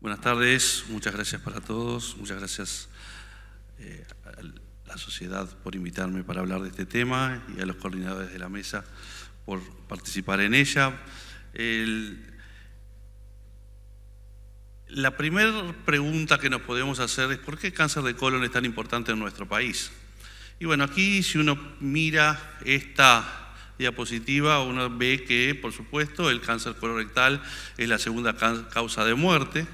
Buenas tardes, muchas gracias para todos, muchas gracias a la sociedad por invitarme para hablar de este tema y a los coordinadores de la mesa por participar en ella. La primera pregunta que nos podemos hacer es ¿por qué el cáncer de colon es tan importante en nuestro país? Y bueno, aquí si uno mira esta diapositiva, uno ve que, por supuesto, el cáncer colorectal es la segunda causa de muerte.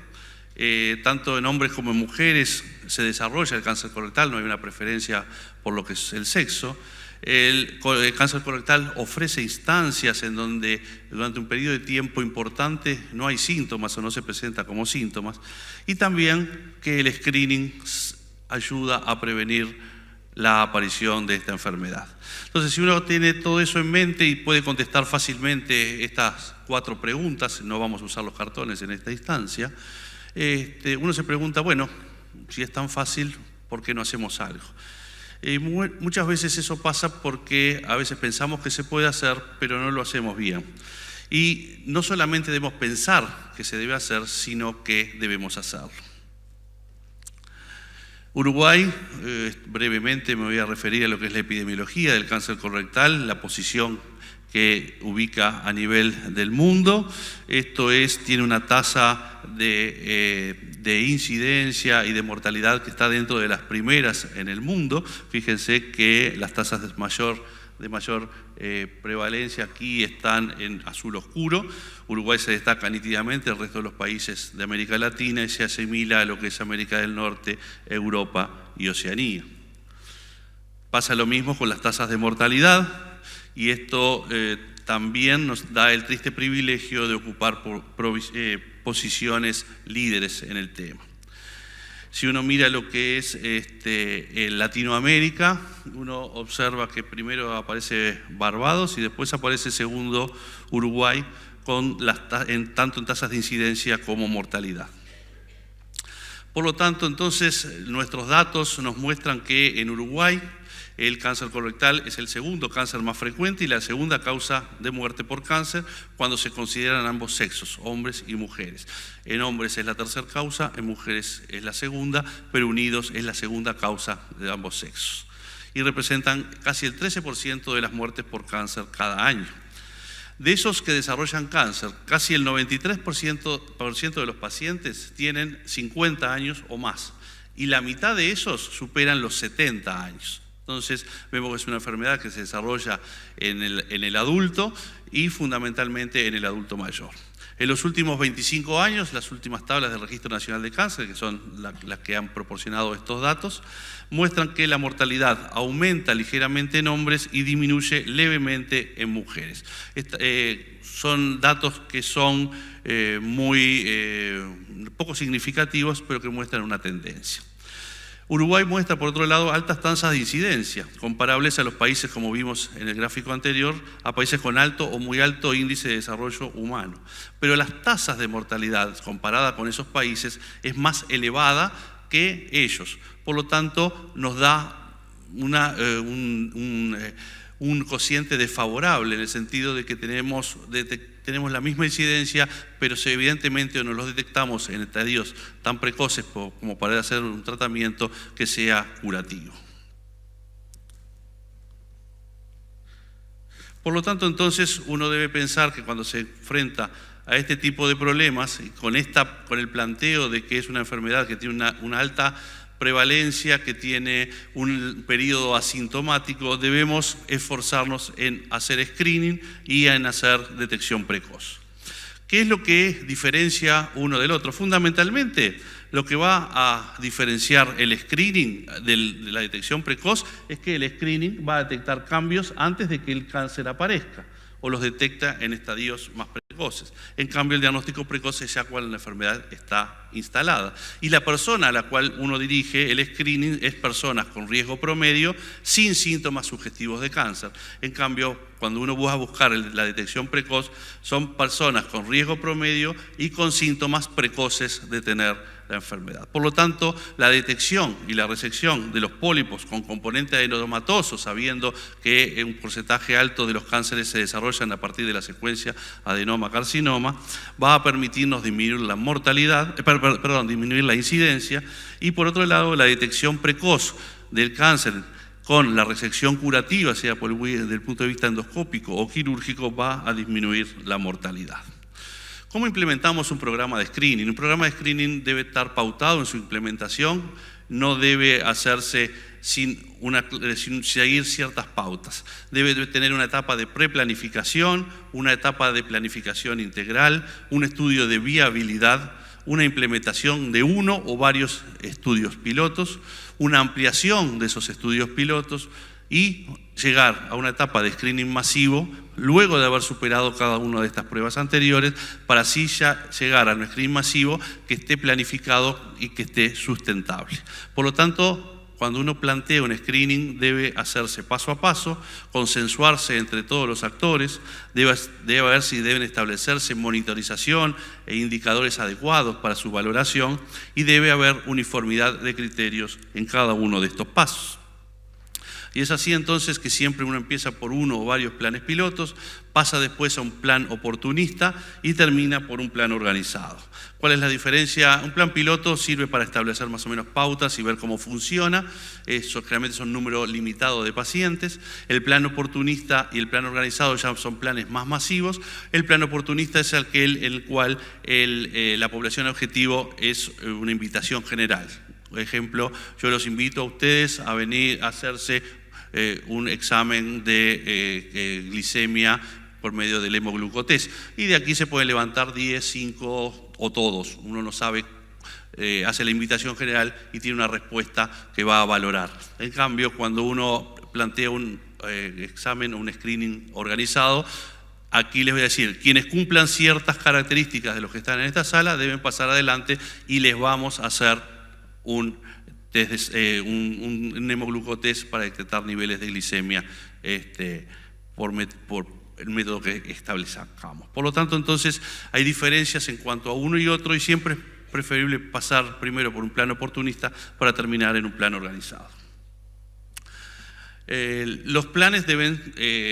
Tanto en hombres como en mujeres se desarrolla el cáncer colorectal, no hay una preferencia por lo que es el sexo. El cáncer colorectal ofrece instancias en donde durante un periodo de tiempo importante no hay síntomas o no se presenta como síntomas, y también que el screening ayuda a prevenir la aparición de esta enfermedad. Entonces, si uno tiene todo eso en mente y puede contestar fácilmente estas 4 preguntas, no vamos a usar los cartones en esta instancia, uno se pregunta, bueno, si es tan fácil, ¿por qué no hacemos algo? Muchas veces eso pasa porque a veces pensamos que se puede hacer, pero no lo hacemos bien. Y no solamente debemos pensar que se debe hacer, sino que debemos hacerlo. Uruguay, brevemente me voy a referir a lo que es la epidemiología del cáncer colorectal, la posición que ubica a nivel del mundo. Esto es, tiene una tasa de incidencia y de mortalidad que está dentro de las primeras en el mundo. Fíjense que las tasas de mayor prevalencia aquí están en azul oscuro. Uruguay se destaca nítidamente, el resto de los países de América Latina y se asimila a lo que es América del Norte, Europa y Oceanía. Pasa lo mismo con las tasas de mortalidad. Y esto también nos da el triste privilegio de ocupar posiciones líderes en el tema. Si uno mira lo que es en Latinoamérica, uno observa que primero aparece Barbados y después aparece segundo Uruguay, tanto en tasas de incidencia como mortalidad. Por lo tanto, entonces, nuestros datos nos muestran que en Uruguay el cáncer colorectal es el segundo cáncer más frecuente y la segunda causa de muerte por cáncer cuando se consideran ambos sexos, hombres y mujeres. En hombres es la tercera causa, en mujeres es la segunda, pero unidos es la segunda causa de ambos sexos. Y representan casi el 13% de las muertes por cáncer cada año. De esos que desarrollan cáncer, casi el 93% de los pacientes tienen 50 años o más, y la mitad de esos superan los 70 años. Entonces, vemos que es una enfermedad que se desarrolla en el adulto y fundamentalmente en el adulto mayor. En los últimos 25 años, las últimas tablas del Registro Nacional de Cáncer, que son las que han proporcionado estos datos, muestran que la mortalidad aumenta ligeramente en hombres y disminuye levemente en mujeres. Son datos que son muy poco significativos, pero que muestran una tendencia. Uruguay muestra, por otro lado, altas tasas de incidencia, comparables a los países, como vimos en el gráfico anterior, a países con alto o muy alto índice de desarrollo humano. Pero las tasas de mortalidad, comparada con esos países, es más elevada que ellos. Por lo tanto, nos da un cociente desfavorable en el sentido de que tenemos la misma incidencia, pero si evidentemente no los detectamos en estadios tan precoces como para hacer un tratamiento que sea curativo. Por lo tanto, entonces, uno debe pensar que cuando se enfrenta a este tipo de problemas, y con el planteo de que es una enfermedad que tiene una alta prevalencia, que tiene un periodo asintomático, debemos esforzarnos en hacer screening y en hacer detección precoz. ¿Qué es lo que diferencia uno del otro? Fundamentalmente, lo que va a diferenciar el screening de la detección precoz es que el screening va a detectar cambios antes de que el cáncer aparezca o los detecta en estadios más precoces. En cambio, el diagnóstico precoz es ya cuando la enfermedad está instalada. Y la persona a la cual uno dirige el screening es personas con riesgo promedio sin síntomas sugestivos de cáncer. En cambio, cuando uno va a buscar la detección precoz, son personas con riesgo promedio y con síntomas precoces de tener la enfermedad. Por lo tanto, la detección y la resección de los pólipos con componente adenomatoso, sabiendo que un porcentaje alto de los cánceres se desarrollan a partir de la secuencia adenoma-carcinoma, va a permitirnos disminuir la mortalidad, disminuir la incidencia, y por otro lado la detección precoz del cáncer con la resección curativa, sea desde el punto de vista endoscópico o quirúrgico, va a disminuir la mortalidad. ¿Cómo implementamos un programa de screening? Un programa de screening debe estar pautado en su implementación, no debe hacerse sin seguir ciertas pautas. Debe tener una etapa de preplanificación, una etapa de planificación integral, un estudio de viabilidad, una implementación de uno o varios estudios pilotos, una ampliación de esos estudios pilotos y llegar a una etapa de screening masivo luego de haber superado cada una de estas pruebas anteriores, para así ya llegar a un screening masivo que esté planificado y que esté sustentable. Por lo tanto, cuando uno plantea un screening debe hacerse paso a paso, consensuarse entre todos los actores, debe ver si deben establecerse monitorización e indicadores adecuados para su valoración y debe haber uniformidad de criterios en cada uno de estos pasos. Y es así entonces que siempre uno empieza por uno o varios planes pilotos, pasa después a un plan oportunista y termina por un plan organizado. ¿Cuál es la diferencia? Un plan piloto sirve para establecer más o menos pautas y ver cómo funciona. Eso generalmente son un número limitado de pacientes. El plan oportunista y el plan organizado ya son planes más masivos. El plan oportunista es el cual la población objetivo es una invitación general. Por ejemplo, yo los invito a ustedes a venir a hacerse un examen de glicemia por medio del hemoglucotest. Y de aquí se pueden levantar 10, 5 o todos. Uno no sabe, hace la invitación general y tiene una respuesta que va a valorar. En cambio, cuando uno plantea un examen o un screening organizado, aquí les voy a decir, quienes cumplan ciertas características de los que están en esta sala deben pasar adelante y les vamos a hacer un hemoglucotest para detectar niveles de glicemia por el método que establezcamos. Por lo tanto, entonces, hay diferencias en cuanto a uno y otro y siempre es preferible pasar primero por un plan oportunista para terminar en un plan organizado. Los planes deben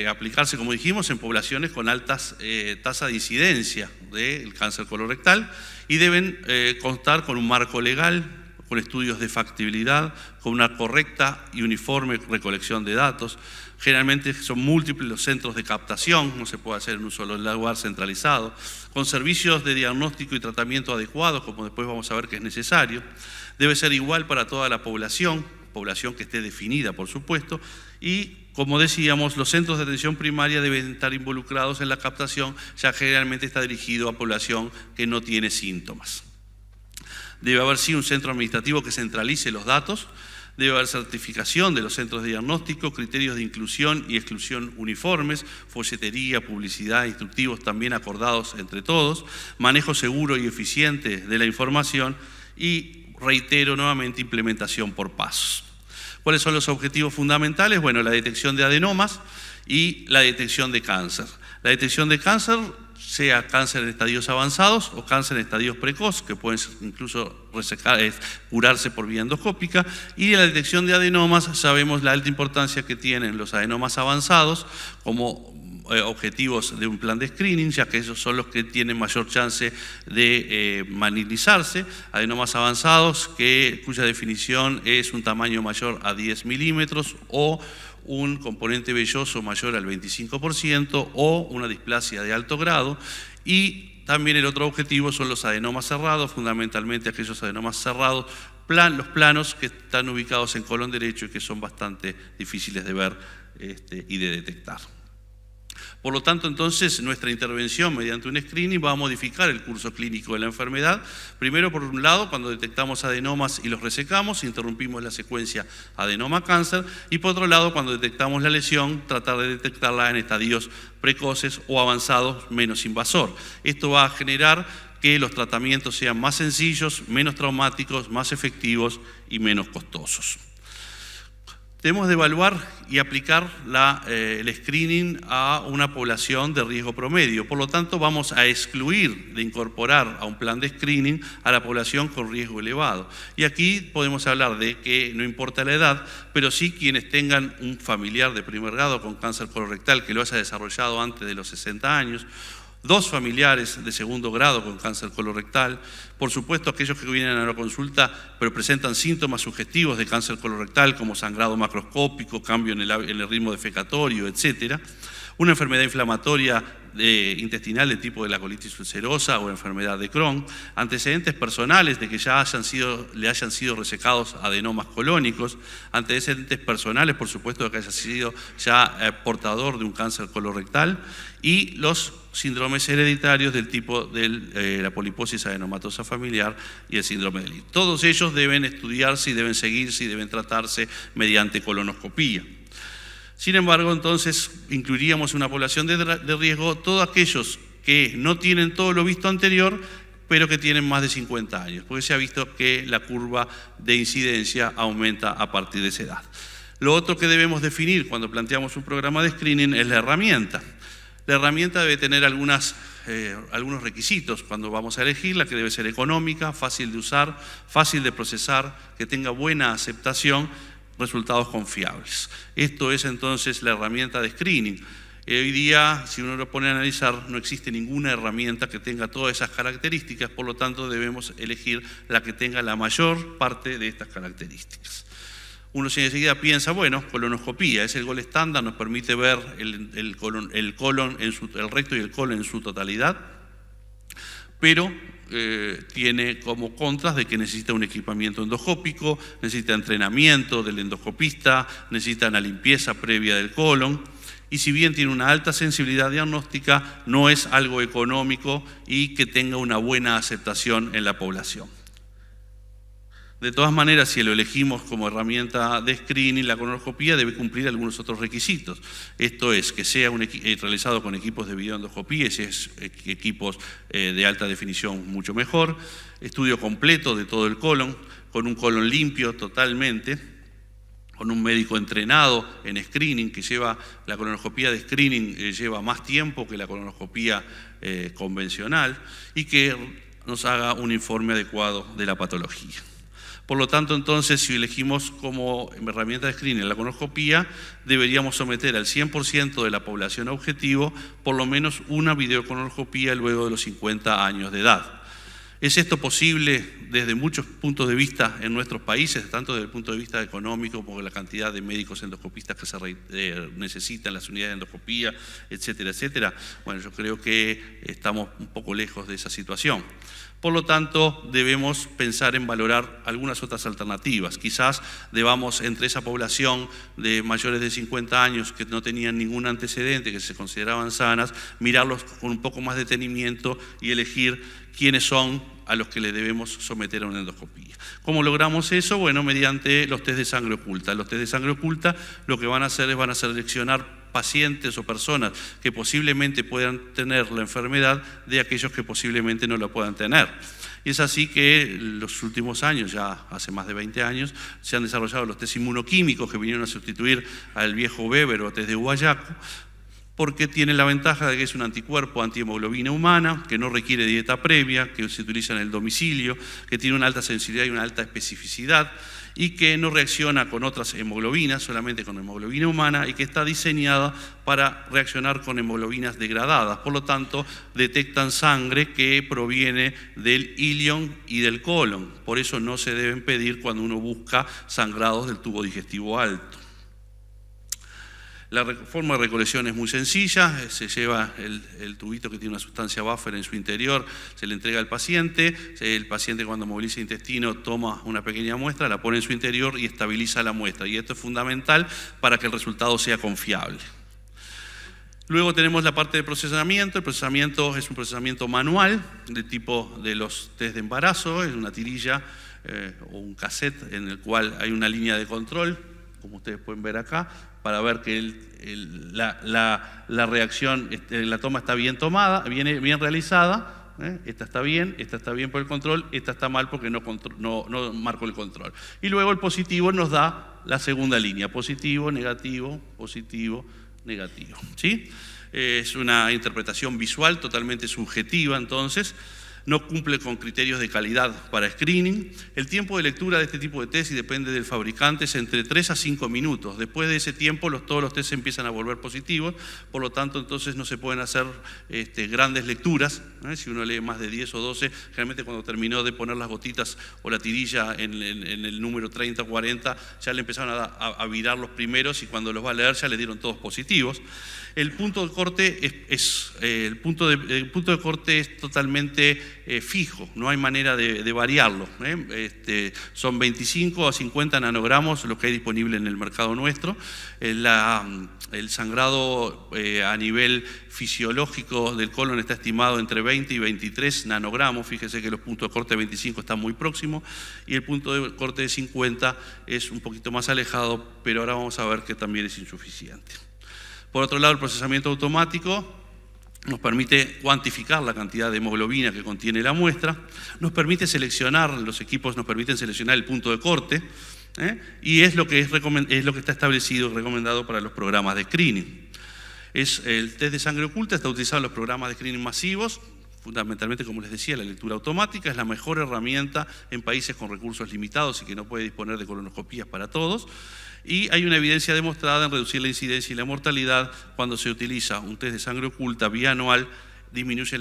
aplicarse, como dijimos, en poblaciones con altas tasas de incidencia del cáncer colorectal y deben contar con un marco legal, con estudios de factibilidad, con una correcta y uniforme recolección de datos. Generalmente son múltiples los centros de captación, no se puede hacer en un solo lugar centralizado, con servicios de diagnóstico y tratamiento adecuados, como después vamos a ver que es necesario. Debe ser igual para toda la población que esté definida, por supuesto, y como decíamos, los centros de atención primaria deben estar involucrados en la captación, ya generalmente está dirigido a población que no tiene síntomas. Debe haber sí un centro administrativo que centralice los datos, debe haber certificación de los centros de diagnóstico, criterios de inclusión y exclusión uniformes, folletería, publicidad, instructivos también acordados entre todos, manejo seguro y eficiente de la información y, reitero nuevamente, implementación por pasos. ¿Cuáles son los objetivos fundamentales? Bueno, la detección de adenomas y la detección de cáncer. La detección de cáncer, sea cáncer en estadios avanzados o cáncer en estadios precoces, que pueden incluso curarse por vía endoscópica, y la detección de adenomas, sabemos la alta importancia que tienen los adenomas avanzados como objetivos de un plan de screening, ya que esos son los que tienen mayor chance de malignizarse. Adenomas avanzados cuya definición es un tamaño mayor a 10 milímetros o un componente velloso mayor al 25% o una displasia de alto grado. Y también el otro objetivo son los adenomas cerrados, fundamentalmente aquellos adenomas cerrados, los planos que están ubicados en colon derecho y que son bastante difíciles de ver y de detectar. Por lo tanto, entonces, nuestra intervención mediante un screening va a modificar el curso clínico de la enfermedad. Primero, por un lado, cuando detectamos adenomas y los resecamos, interrumpimos la secuencia adenoma-cáncer, y por otro lado, cuando detectamos la lesión, tratar de detectarla en estadios precoces o avanzados menos invasor. Esto va a generar que los tratamientos sean más sencillos, menos traumáticos, más efectivos y menos costosos. Debemos de evaluar y aplicar el screening a una población de riesgo promedio. Por lo tanto, vamos a excluir de incorporar a un plan de screening a la población con riesgo elevado. Y aquí podemos hablar de que no importa la edad, pero sí quienes tengan un familiar de primer grado con cáncer colorectal que lo haya desarrollado antes de los 60 años, 2 familiares de segundo grado con cáncer colorectal, por supuesto aquellos que vienen a la consulta pero presentan síntomas sugestivos de cáncer colorectal como sangrado macroscópico, cambio en el ritmo defecatorio, etc. Una enfermedad inflamatoria intestinal de tipo de la colitis ulcerosa o enfermedad de Crohn, antecedentes personales de que ya le hayan sido resecados adenomas colónicos, antecedentes personales, por supuesto, de que haya sido ya portador de un cáncer colorectal, y los síndromes hereditarios del tipo de la poliposis adenomatosa familiar y el síndrome de Lynch. Todos ellos deben estudiarse y deben seguirse y deben tratarse mediante colonoscopía. Sin embargo, entonces incluiríamos en una población de riesgo todos aquellos que no tienen todo lo visto anterior, pero que tienen más de 50 años, porque se ha visto que la curva de incidencia aumenta a partir de esa edad. Lo otro que debemos definir cuando planteamos un programa de screening es la herramienta. La herramienta debe tener algunos requisitos cuando vamos a elegirla, que debe ser económica, fácil de usar, fácil de procesar, que tenga buena aceptación, resultados confiables. Esto es entonces la herramienta de screening. Hoy día, si uno lo pone a analizar, no existe ninguna herramienta que tenga todas esas características, por lo tanto debemos elegir la que tenga la mayor parte de estas características. Uno enseguida piensa, bueno, colonoscopía, es el gol estándar, nos permite ver el recto y el colon en su totalidad, pero tiene como contras de que necesita un equipamiento endoscópico, necesita entrenamiento del endoscopista, necesita una limpieza previa del colon, y si bien tiene una alta sensibilidad diagnóstica, no es algo económico y que tenga una buena aceptación en la población. De todas maneras, si lo elegimos como herramienta de screening, la colonoscopía debe cumplir algunos otros requisitos. Esto es, que sea realizado con equipos de videoendoscopía, y si es equipos de alta definición, mucho mejor. Estudio completo de todo el colon, con un colon limpio totalmente, con un médico entrenado en screening, que la colonoscopía de screening lleva más tiempo que la colonoscopía convencional, y que nos haga un informe adecuado de la patología. Por lo tanto, entonces, si elegimos como herramienta de screening la colonoscopía, deberíamos someter al 100% de la población objetivo por lo menos una videocolonoscopía luego de los 50 años de edad. ¿Es esto posible desde muchos puntos de vista en nuestros países, tanto desde el punto de vista económico como la cantidad de médicos endoscopistas que se necesitan, las unidades de endoscopía, etcétera, etcétera? Bueno, yo creo que estamos un poco lejos de esa situación. Por lo tanto, debemos pensar en valorar algunas otras alternativas. Quizás debamos, entre esa población de mayores de 50 años que no tenían ningún antecedente, que se consideraban sanas, mirarlos con un poco más de detenimiento y elegir quiénes son a los que le debemos someter a una endoscopía. ¿Cómo logramos eso? Bueno, mediante los test de sangre oculta. Los test de sangre oculta lo que van a hacer es seleccionar pacientes o personas que posiblemente puedan tener la enfermedad de aquellos que posiblemente no la puedan tener. Y es así que en los últimos años, ya hace más de 20 años, se han desarrollado los test inmunoquímicos que vinieron a sustituir al viejo Weber o test de Guayaco, porque tiene la ventaja de que es un anticuerpo antihemoglobina humana, que no requiere dieta previa, que se utiliza en el domicilio, que tiene una alta sensibilidad y una alta especificidad, y que no reacciona con otras hemoglobinas, solamente con hemoglobina humana, y que está diseñada para reaccionar con hemoglobinas degradadas. Por lo tanto, detectan sangre que proviene del ilion y del colon. Por eso no se deben pedir cuando uno busca sangrados del tubo digestivo alto. La forma de recolección es muy sencilla, se lleva el tubito que tiene una sustancia buffer en su interior, se le entrega al paciente, el paciente cuando moviliza el intestino toma una pequeña muestra, la pone en su interior y estabiliza la muestra, y esto es fundamental para que el resultado sea confiable. Luego tenemos la parte de procesamiento. El procesamiento es un procesamiento manual de tipo de los test de embarazo, es una tirilla o un cassette en el cual hay una línea de control, como ustedes pueden ver acá, para ver que la reacción, la toma está bien tomada, bien realizada. Esta está bien por el control, esta está mal porque no marcó el control. Y luego el positivo nos da la segunda línea, positivo, negativo, ¿sí? Es una interpretación visual totalmente subjetiva, entonces, no cumple con criterios de calidad para screening. El tiempo de lectura de este tipo de test, y depende del fabricante, es entre 3 a 5 minutos. Después de ese tiempo todos los test se empiezan a volver positivos, por lo tanto entonces no se pueden hacer grandes lecturas. Si uno lee más de 10 o 12, generalmente cuando terminó de poner las gotitas o la tirilla en el número 30 o 40, ya le empezaron a virar los primeros, y cuando los va a leer ya le dieron todos positivos. El punto de corte el punto de corte es totalmente fijo, no hay manera de variarlo. Son 25 a 50 nanogramos lo que hay disponible en el mercado nuestro. El sangrado a nivel fisiológico del colon está estimado entre 20 y 23 nanogramos. Fíjese que los puntos de corte de 25 están muy próximos y el punto de corte de 50 es un poquito más alejado, pero ahora vamos a ver que también es insuficiente. Por otro lado, el procesamiento automático nos permite cuantificar la cantidad de hemoglobina que contiene la muestra, nos permite seleccionar, los equipos nos permiten seleccionar el punto de corte, y es lo que está establecido y recomendado para los programas de screening. El test de sangre oculta está utilizado en los programas de screening masivos. Fundamentalmente, como les decía, la lectura automática es la mejor herramienta en países con recursos limitados y que no puede disponer de colonoscopías para todos. Y hay una evidencia demostrada en reducir la incidencia y la mortalidad cuando se utiliza un test de sangre oculta bianual. Disminuye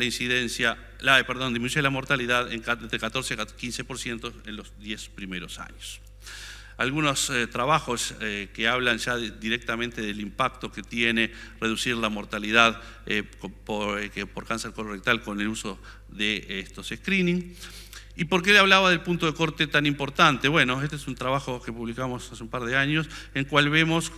la mortalidad entre 14 a 15% en los 10 primeros años. Algunos trabajos que hablan ya directamente del impacto que tiene reducir la mortalidad por cáncer colorectal con el uso de estos screening. ¿Y por qué le hablaba del punto de corte tan importante? Bueno, este es un trabajo que publicamos hace un par de años, en el cual vemos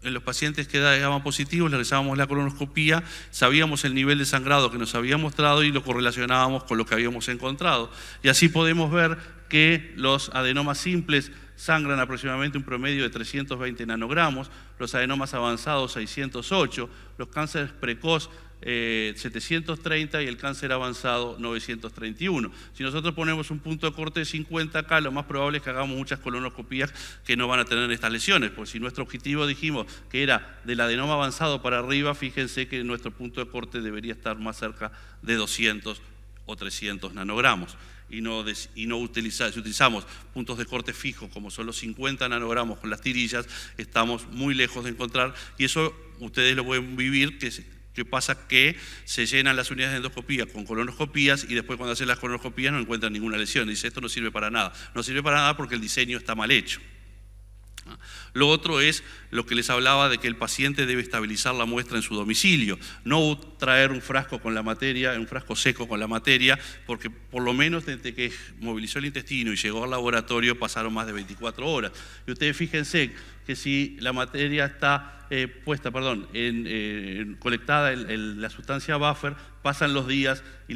en los pacientes que daban positivos, le realizábamos la colonoscopía, sabíamos el nivel de sangrado que nos había mostrado y lo correlacionábamos con lo que habíamos encontrado. Y así podemos ver que los adenomas simples sangran aproximadamente un promedio de 320 nanogramos, los adenomas avanzados 608, los cánceres precoz 730 y el cáncer avanzado 931. Si nosotros ponemos un punto de corte de 50 acá, lo más probable es que hagamos muchas colonoscopías que no van a tener estas lesiones, porque si nuestro objetivo dijimos que era del adenoma avanzado para arriba, fíjense que nuestro punto de corte debería estar más cerca de 200 o 300 nanogramos. Si utilizamos puntos de corte fijos como son los 50 nanogramos con las tirillas, estamos muy lejos de encontrar, y eso ustedes lo pueden vivir, que pasa que se llenan las unidades de endoscopía con colonoscopías y después cuando hacen las colonoscopías no encuentran ninguna lesión. Dice, esto no sirve para nada. No sirve para nada porque el diseño está mal hecho. Lo otro es lo que les hablaba de que el paciente debe estabilizar la muestra en su domicilio, no traer un frasco con la materia, un frasco seco con la materia, porque por lo menos desde que movilizó el intestino y llegó al laboratorio pasaron más de 24 horas. Y ustedes fíjense que si la materia está colectada en la sustancia buffer, pasan los días y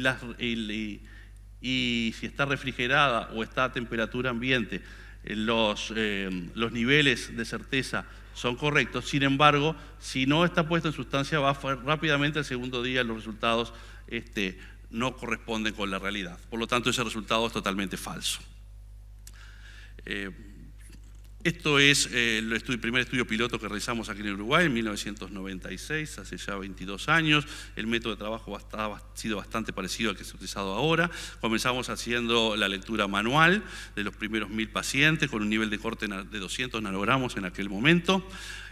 si está refrigerada o está a temperatura ambiente, los niveles de certeza son correctos. Sin embargo, si no está puesto en sustancia buffer, rápidamente al segundo día los resultados no corresponden con la realidad. Por lo tanto, ese resultado es totalmente falso. Esto es el primer estudio piloto que realizamos aquí en Uruguay en 1996, hace ya 22 años. El método de trabajo ha sido bastante parecido al que se ha utilizado ahora. Comenzamos haciendo la lectura manual de los primeros 1000 pacientes con un nivel de corte de 200 nanogramos en aquel momento.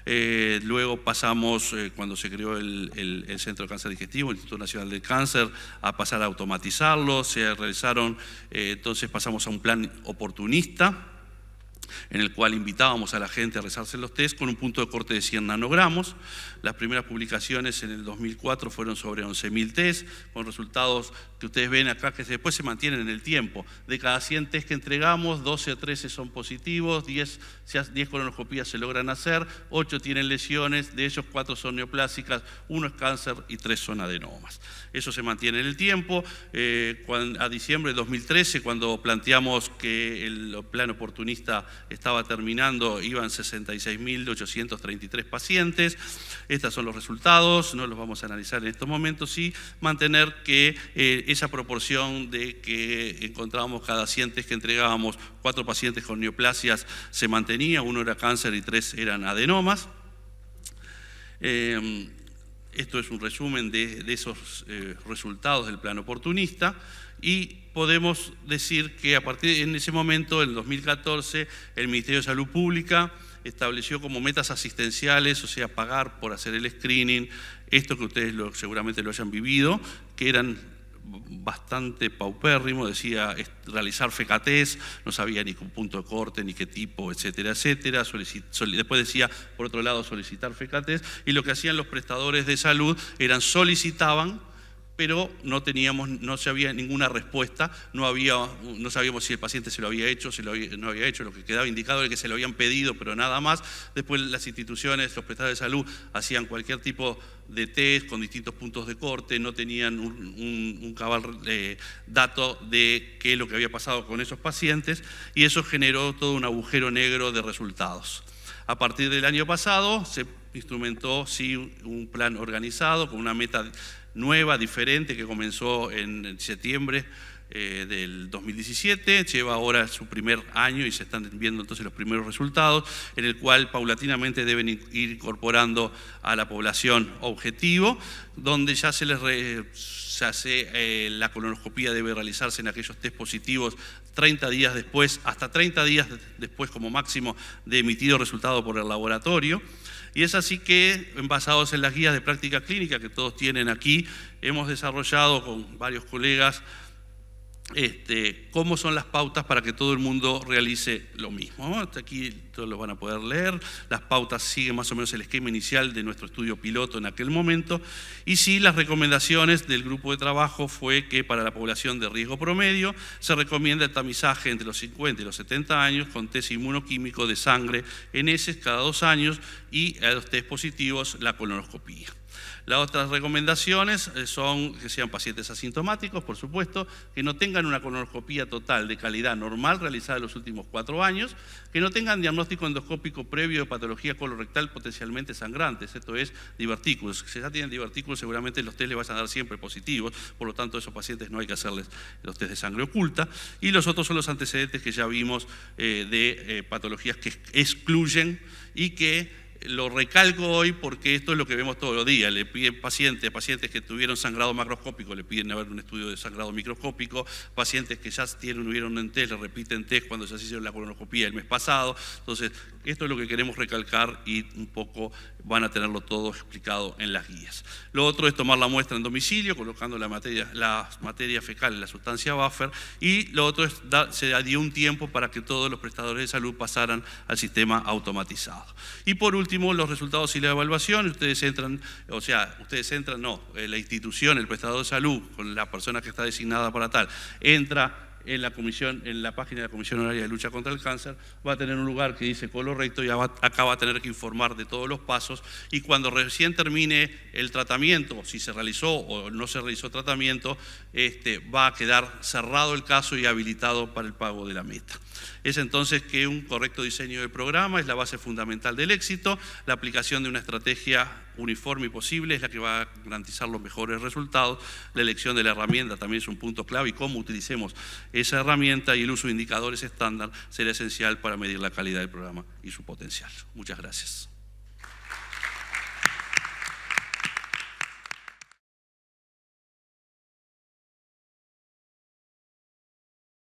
Luego pasamos, cuando se creó el Centro de Cáncer Digestivo, el Instituto Nacional del Cáncer, a pasar a automatizarlo. Entonces pasamos a un plan oportunista, en el cual invitábamos a la gente a realizarse los test con un punto de corte de 100 nanogramos. Las primeras publicaciones en el 2004 fueron sobre 11.000 test, con resultados que ustedes ven acá que después se mantienen en el tiempo. De cada 100 test que entregamos, 12 o 13 son positivos, 10 colonoscopías se logran hacer, 8 tienen lesiones, de ellos 4 son neoplásicas, 1 es cáncer y 3 son adenomas. Eso se mantiene en el tiempo. A diciembre de 2013, cuando planteamos que el plan oportunista estaba terminando, iban 66.833 pacientes. Estos son los resultados, no los vamos a analizar en estos momentos, sí mantener que esa proporción de que encontrábamos cada 100 test que entregábamos, 4 pacientes con neoplasias se mantenía, 1 era cáncer y 3 eran adenomas. Esto es un resumen de esos resultados del plan oportunista, y podemos decir que en ese momento, en el 2014, el Ministerio de Salud Pública estableció como metas asistenciales, o sea, pagar por hacer el screening, esto que ustedes seguramente lo hayan vivido, que eran bastante paupérrimo, decía realizar FECATES, no sabía ni con punto de corte, ni qué tipo, etcétera, etcétera. Después decía, por otro lado, solicitar FECATES, y lo que hacían los prestadores de salud solicitaban, pero no se había ninguna respuesta, no sabíamos si el paciente se lo había hecho, no había hecho, lo que quedaba indicado era que se lo habían pedido, pero nada más. Después las instituciones, los prestadores de salud, hacían cualquier tipo de test con distintos puntos de corte, no tenían un cabal dato de qué es lo que había pasado con esos pacientes, y eso generó todo un agujero negro de resultados. A partir del año pasado se instrumentó sí un plan organizado con una meta nueva, diferente, que comenzó en septiembre del 2017, lleva ahora su primer año y se están viendo entonces los primeros resultados, en el cual paulatinamente deben ir incorporando a la población objetivo, donde ya se hace la colonoscopía, debe realizarse en aquellos test positivos 30 días después, hasta 30 días después como máximo de emitido resultado por el laboratorio. Y es así que, basados en las guías de práctica clínica que todos tienen aquí, hemos desarrollado con varios colegas cómo son las pautas para que todo el mundo realice lo mismo. Hasta aquí todos lo van a poder leer. Las pautas siguen más o menos el esquema inicial de nuestro estudio piloto en aquel momento. Y sí, las recomendaciones del grupo de trabajo fue que para la población de riesgo promedio se recomienda el tamizaje entre los 50 y los 70 años con test inmunoquímico de sangre en heces cada 2 años, y a los test positivos la colonoscopía. Las otras recomendaciones son que sean pacientes asintomáticos, por supuesto, que no tengan una colonoscopía total de calidad normal realizada en los últimos 4 años, que no tengan diagnóstico endoscópico previo de patología colorectal potencialmente sangrantes, esto es, divertículos. Si ya tienen divertículos, seguramente los test les van a dar siempre positivos, por lo tanto a esos pacientes no hay que hacerles los test de sangre oculta. Y los otros son los antecedentes que ya vimos de patologías que excluyen, y que lo recalco hoy porque esto es lo que vemos todos los días. Le piden pacientes que tuvieron sangrado macroscópico, le piden haber un estudio de sangrado microscópico, pacientes que ya tuvieron un test, le repiten test cuando ya se hicieron la colonoscopía el mes pasado. Entonces, esto es lo que queremos recalcar, y un poco van a tenerlo todo explicado en las guías. Lo otro es tomar la muestra en domicilio, colocando la materia fecal en la sustancia buffer, y lo otro es se dio un tiempo para que todos los prestadores de salud pasaran al sistema automatizado. Y por último, los resultados y la evaluación. La institución, el prestador de salud, con la persona que está designada para tal, entra en la página de la Comisión Honoraria de Lucha contra el Cáncer, va a tener un lugar que dice colorecto, y acá va a tener que informar de todos los pasos, y cuando recién termine el tratamiento, si se realizó o no se realizó tratamiento, va a quedar cerrado el caso y habilitado para el pago de la meta. Es entonces que un correcto diseño del programa es la base fundamental del éxito. La aplicación de una estrategia uniforme y posible es la que va a garantizar los mejores resultados. La elección de la herramienta también es un punto clave, y cómo utilicemos esa herramienta y el uso de indicadores estándar será esencial para medir la calidad del programa y su potencial. Muchas gracias.